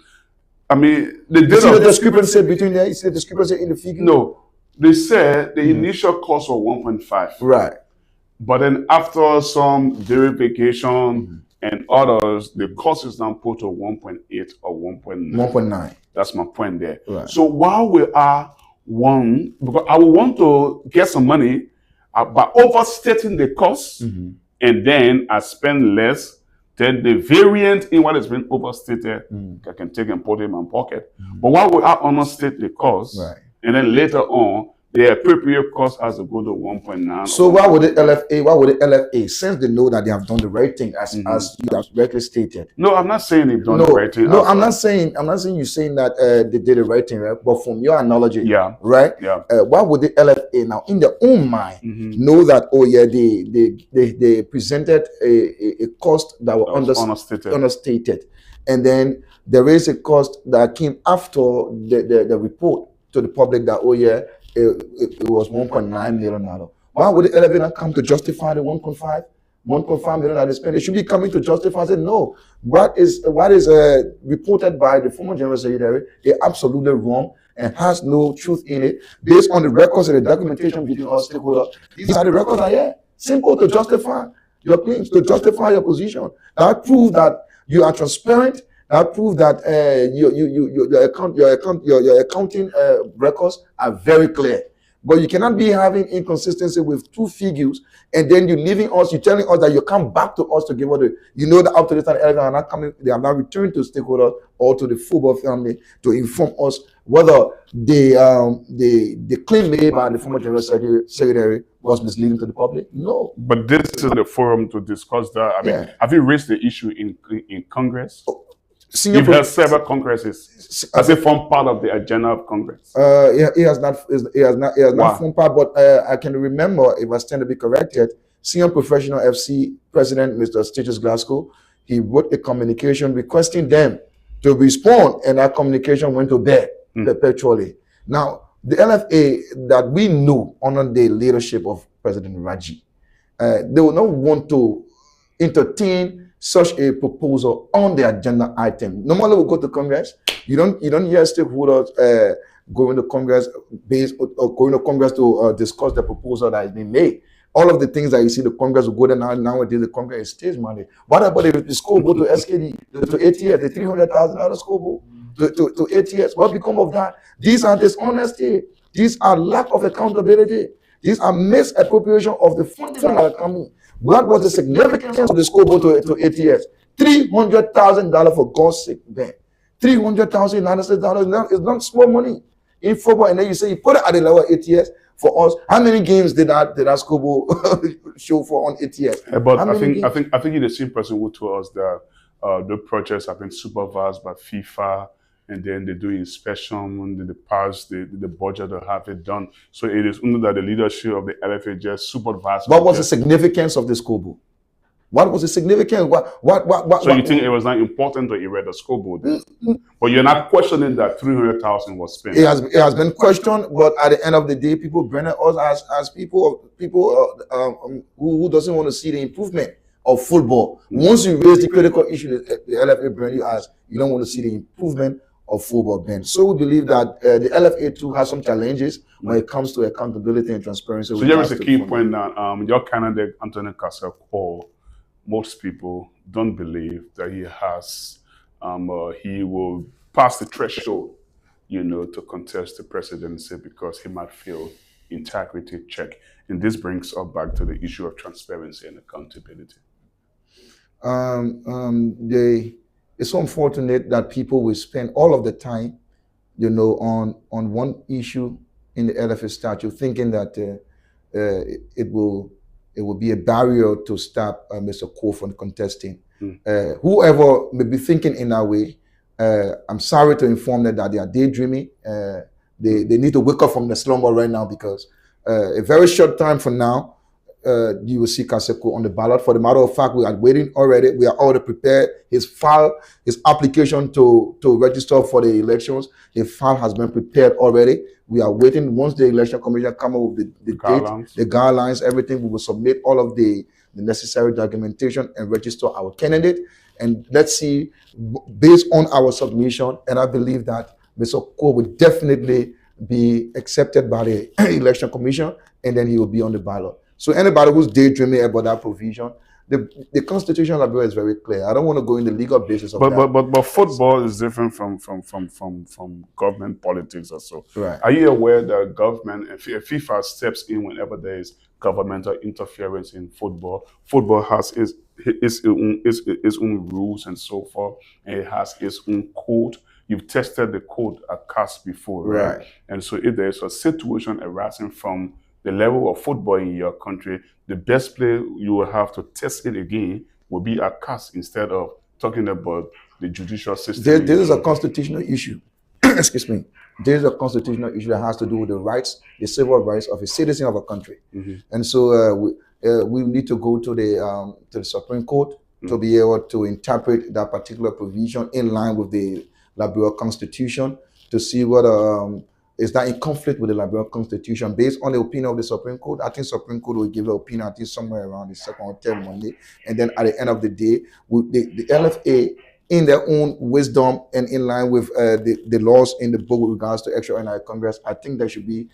I mean, they did You see the discrepancy between there. You see the discrepancy in the figure. No, they said the initial cost was 1.5. Right. But then after some verification and others, the cost is now put to 1.8 or 1.9. 1.9. That's my point there. Right. So while we are because I would want to get some money by overstating the cost, and then I spend less, then the variant in what has been overstated, I can take and put it in my pocket. But while we are understate the cost, Right. and then later on, the appropriate cost has to go to 1.9. So why would the LFA, since they know that they have done the right thing, as you have rightly stated? No, I'm not saying they've done the right thing. No, I'm not saying you saying that they did the right thing, right? But from your analogy, Yeah. right? Yeah. Why would the LFA now, in their own mind, know that they presented a cost that was understated, and then there is a cost that came after the report to the public that it was $1.9 million. Why would the LFA not come to justify the 1.5 million that they spent? It should be coming to justify. Say no. What is reported by the former General Secretary is absolutely wrong and has no truth in it, based on the records and the documentation between all stakeholders. These are the records are here. Simple to justify your claims, to justify your position. That proves that you are transparent. That proves that your accounting records are very clear. But you cannot be having inconsistency with two figures, and then you're telling us that you come back to us to give us that up to this time are not coming, they are not returned to stakeholders or to the football family to inform us whether the claim made by the former General Secretary was misleading to the public. No. But this is the forum to discuss that. I mean, have you raised the issue in Congress? You've had several congresses. Has it formed part of the agenda of Congress? It has not formed part, but I can remember, if I stand to be corrected, Senior Professional FC President Mr. Stitches Glasgow, he wrote a communication requesting them to respond, and that communication went to bed perpetually. Now, the LFA that we know under the leadership of President Raji, they will not want to entertain such a proposal on the agenda item. Normally, we go to Congress. You don't hear stakeholders going to Congress to discuss the proposal that has been made. All of the things that you see, the Congress will go there nowadays. The Congress is stage money. What about if the school go to SKD, to ATS, the $300,000 school to ATS? What become of that? These are dishonesty. These are lack of accountability. These are misappropriation of the funding that are coming. What was the significance of the school board to ATS? $300,000 for God's sake, man. $300,000 is not small money in football. And then you say you put it at the level of ATS for us. How many games did that school board show for on ATS? But I think you're the same person who told us that the projects have been supervised by FIFA, and then they do inspection when they pass the budget to have it done. So it is under the leadership of the LFA just supervised. What was the significance of the school board? What was the significance? So you think it was not important that you read the scoreboard then? But you're not questioning that 300,000 was spent. It has been questioned, but at the end of the day, people branded us as people who doesn't want to see the improvement of football. Once you raise the critical issue, the LFA brand you as you don't want to see the improvement of football, Ben. So we believe that the LFA too has some challenges when it comes to accountability and transparency. So here is a key point that your candidate Anthony Kaseko, most people don't believe that he will pass the threshold, to contest the presidency because he might feel integrity check. And this brings us back to the issue of transparency and accountability. It's so unfortunate that people will spend all of the time, on one issue in the LFA statute, thinking that it will be a barrier to stop Mr. Cole from contesting. Whoever may be thinking in that way, I'm sorry to inform them that they are daydreaming. They need to wake up from the slumber right now, because a very short time from now, you will see Kaseko on the ballot. For the matter of fact, we are waiting already. We are already prepared. His application to register for the elections, his file has been prepared already. We are waiting. Once the election commission come up with the date, the guidelines, everything, we will submit all of the necessary documentation and register our candidate. And let's see, based on our submission, and I believe that Mr. Cole will definitely be accepted by the election commission, and then he will be on the ballot. So anybody who's daydreaming about that provision, the Constitution of Liberia is very clear. I don't want to go in the legal basis of that. But football is different from government politics or so. Right. Are you aware that government and FIFA steps in whenever there is governmental interference in football? Football has its own rules and so forth, and it has its own code. You've tested the code at CAS before, right? And so if there's a situation arising from the level of football in your country, the best place you will have to test it again will be at CAS instead of talking about the judicial system. This is a constitutional issue. Excuse me. There is a constitutional issue that has to do with the rights, the civil rights of a citizen of a country. And so we need to go to the Supreme Court to be able to interpret that particular provision in line with the Liberia Constitution, to see whether is that in conflict with the Liberia Constitution. Based on the opinion of the Supreme Court, I think Supreme Court will give an opinion, I think somewhere around the second or third Monday. And then at the end of the day, the LFA, in their own wisdom and in line with the laws in the book with regards to extraordinary Congress, I think there should be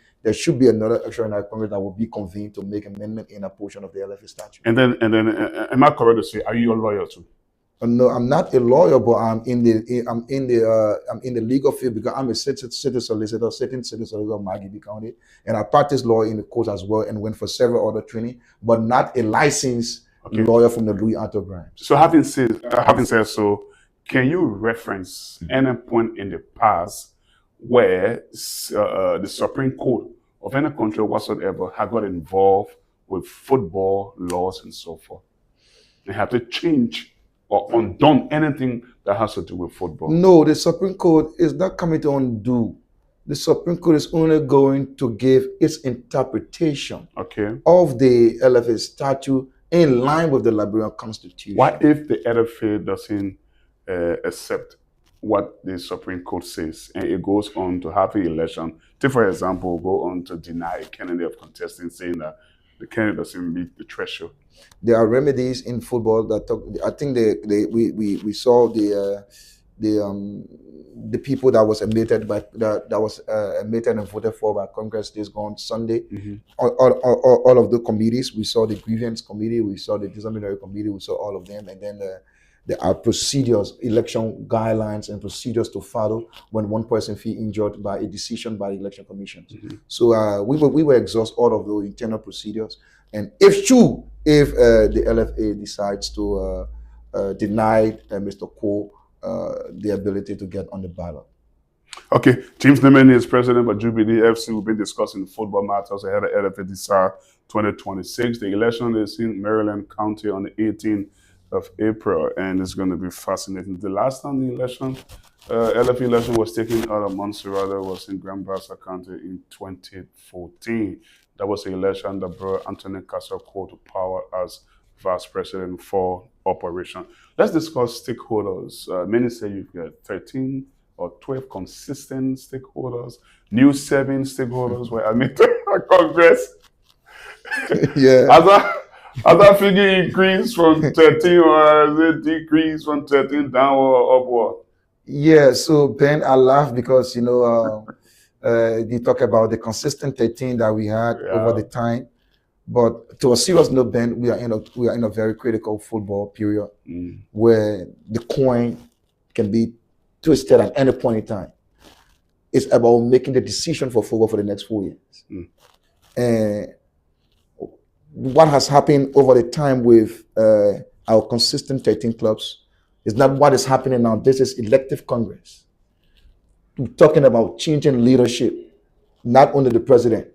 another extraordinary Congress that will be convened to make amendment in a portion of the LFA statute. And then, am I correct to say, are you a lawyer too? No, I'm not a lawyer, but I'm in the legal field because I'm a sitting solicitor of Maggie County, and I practice law in the court as well, and went for several other training, but not a licensed lawyer from the Louis Arthur branch. So having said so, can you reference any point in the past where the Supreme Court of any country whatsoever had got involved with football laws and so forth, and had to change or undone anything that has to do with football? No, the Supreme Court is not coming to undo. The Supreme Court is only going to give its interpretation of the LFA statute in line with the Liberian Constitution. What if the LFA doesn't accept what the Supreme Court says, and it goes on to have an election? Take, for example, go on to deny a candidate of contesting, saying that the candidate doesn't meet the threshold. There are remedies in football that I think we saw the people that was admitted and voted for by Congress this gone Sunday. All of the committees, we saw the grievance committee, we saw the disciplinary committee, we saw all of them, and then there are procedures, election guidelines and procedures to follow when one person feels injured by a decision by the election commission. So we will exhaust all of those internal procedures. And if the LFA decides to deny Mr. Cole the ability to get on the ballot. Okay, James Nemeni is president of Jubilee FC. We've been discussing football matters ahead of Lfa Decides 2026. The election is in Maryland County on the 18th of April, and it's going to be fascinating. The last time the election, LFA election was taken out of Montserrat was in Grand Bassa County in 2014. That was the election that brought Anthony Kaseko to power as Vice President for Operation. Let's discuss stakeholders. Many say you've got 13 or 12 consistent stakeholders, new 7 stakeholders were admitted Congress. Yeah. As that figure increased from 13 or has it decreased from 13 downward or upward? Yeah, so Ben, I laugh because you talk about the consistent 13 that we had over the time. But to a serious note, Ben, we are in a very critical football period where the coin can be twisted at any point in time. It's about making the decision for football for the next 4 years. And what has happened over the time with our consistent 13 clubs is not what is happening now. This is elective Congress. We're talking about changing leadership, not only the president.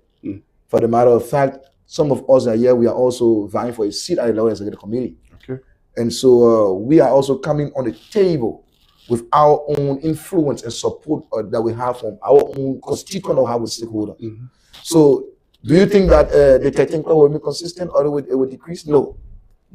For the matter of fact, some of us are here, we are also vying for a seat at the lower executive committee. Okay. And so we are also coming on the table with our own influence and support that we have from our own constituent or our stakeholder. So do you think that the 13 club will be consistent or it will decrease? No.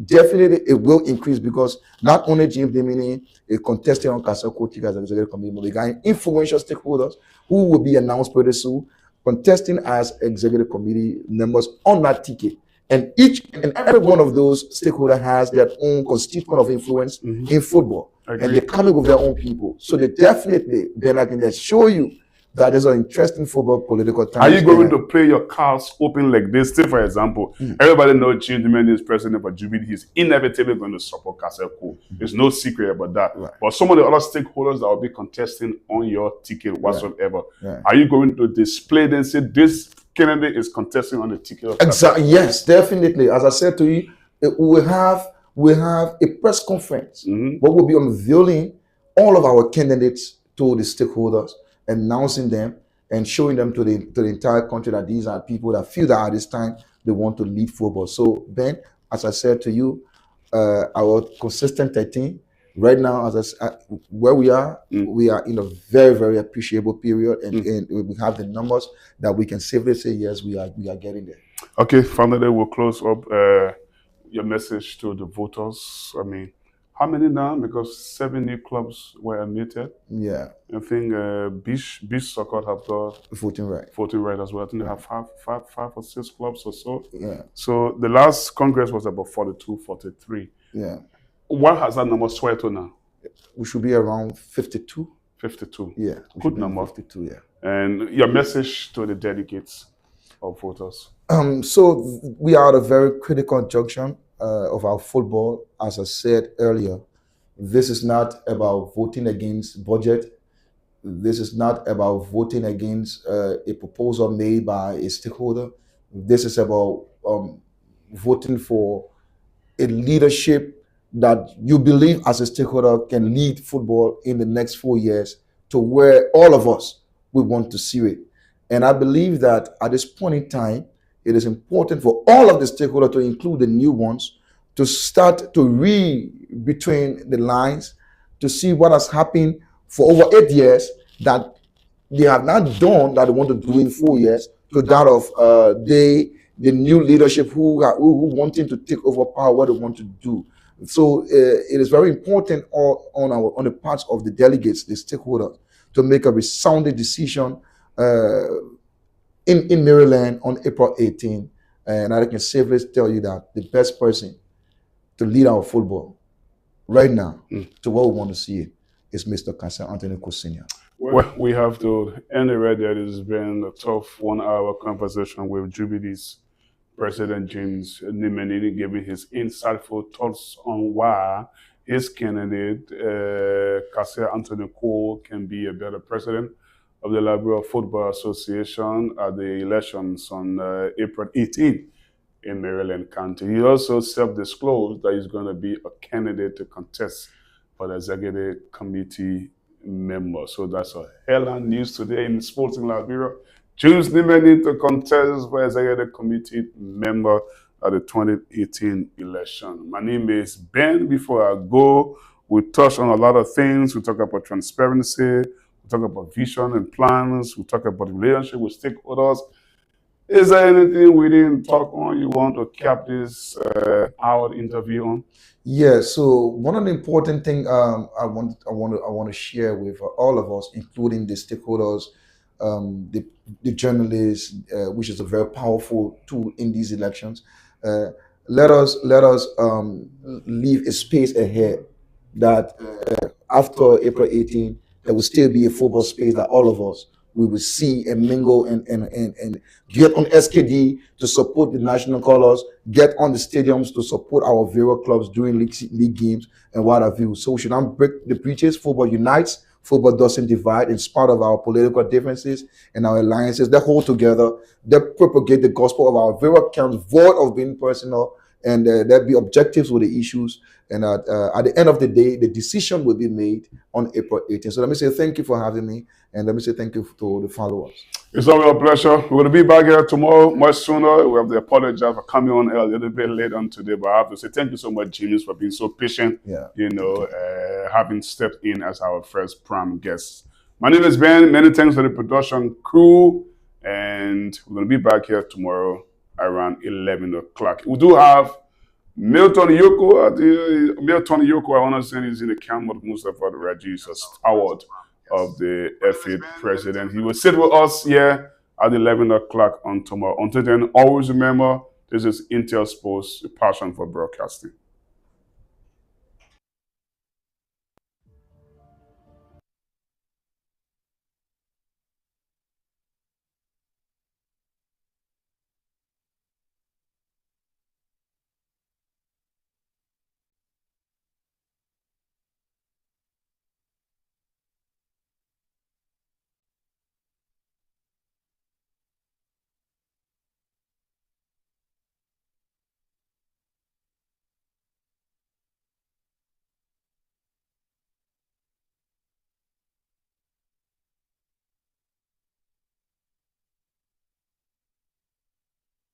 Definitely it will increase because not only James Demini is contesting on Kasako as executive committee, but we got influential stakeholders who will be announced pretty soon, contesting as executive committee members on that ticket. And each and every one of those stakeholders has their own constituent of influence in football. And they're coming with their own people. So they definitely, then I can assure you that there's an interesting football political time. Are you going to play your cards open like this? Say, for example, everybody knows James Demini is president for Jubilee. He's inevitably going to support Kaseko. There's no secret about that. But some of the other stakeholders that will be contesting on your ticket whatsoever, are you going to display them, say this candidate is contesting on the ticket of Exactly. Yes, definitely. As I said to you, we have a press conference where we'll be unveiling all of our candidates to the stakeholders, announcing them and showing them to the entire country that these are people that feel that at this time they want to lead football. So Ben, as I said to you, our consistent 13 right now, where we are in a very, very appreciable period, and we have the numbers that we can safely say yes, we are getting there. Okay, finally we'll close up your message to the voters. I mean, how many now? Because 7 new clubs were admitted. Yeah. I think Beach Soccer have got voting right as well. I think they have five or 6 clubs or so. Yeah. So the last Congress was about 42, 43. Yeah. What has that number swelled to now? We should be around 52. 52. Yeah. Good number. 52, yeah. And your message to the delegates of voters? So we are at a very critical junction of our football. As I said earlier, this is not about voting against budget. This is not about voting against a proposal made by a stakeholder. This is about voting for a leadership that you believe as a stakeholder can lead football in the next 4 years to where all of us we want to see it. And I believe that at this point in time, it is important for all of the stakeholders, to include the new ones, to start to read between the lines, to see what has happened for over 8 years that they have not done that they want to do in 4 years, to that of the new leadership who wanting to take over power, what they want to do. So it is very important on the parts of the delegates, the stakeholders, to make a resounding decision in Maryland on April 18. And I can safely tell you that the best person to lead our football right now to what we want to see it is Mr. Cancer Anthony Kosinia. Well, we have to end it right there. This has been a tough 1-hour conversation with Jubilee's President James Demini, giving his insightful thoughts on why his candidate, Kassia Anthony Cole, can be a better president of the Liberia Football Association at the elections on April 18 in Maryland County. He also self-disclosed that he's going to be a candidate to contest for the executive committee member. So that's a hell of news today in sports in Liberia. James Demini to contest for executive committee member at the 2018 election. My name is Ben. Before I go, we touch on a lot of things. We talk about transparency. We talk about vision and plans. We talk about relationship with stakeholders. Is there anything we didn't talk on you want to cap this our interview on? Yeah, so one of the important thing I want to share with all of us, including the stakeholders, the journalists, which is a very powerful tool in these elections. Uh, let us leave a space ahead that after April 18, there will still be a football space that all of us we will see and mingle and get on SKD to support the national colors, get on the stadiums to support our various clubs during league games and what have you. So we should not break the breaches. Football unites. Football doesn't divide in spite of our political differences and our alliances. They hold together. They propagate the gospel of our various camps, void of being personal, and there be objectives with the issues. And at the end of the day, the decision will be made on April 18th. So let me say thank you for having me, and let me say thank you to the followers. It's always a pleasure. We're going to be back here tomorrow, much sooner. We have to apologize for coming on a little bit late on today, but I have to say thank you so much, James, for being so patient. Yeah. Having stepped in as our first prime guest. My name is Ben. Many thanks to the production crew, and we're going to be back here tomorrow around 11 o'clock. We do have Milton Yoko. Milton Yoko, I understand, is in the camp of Mustafa Raji's award of the FA president. He will sit with us here at 11 o'clock on tomorrow. Until then, always remember, this is Intel Sports, a passion for broadcasting.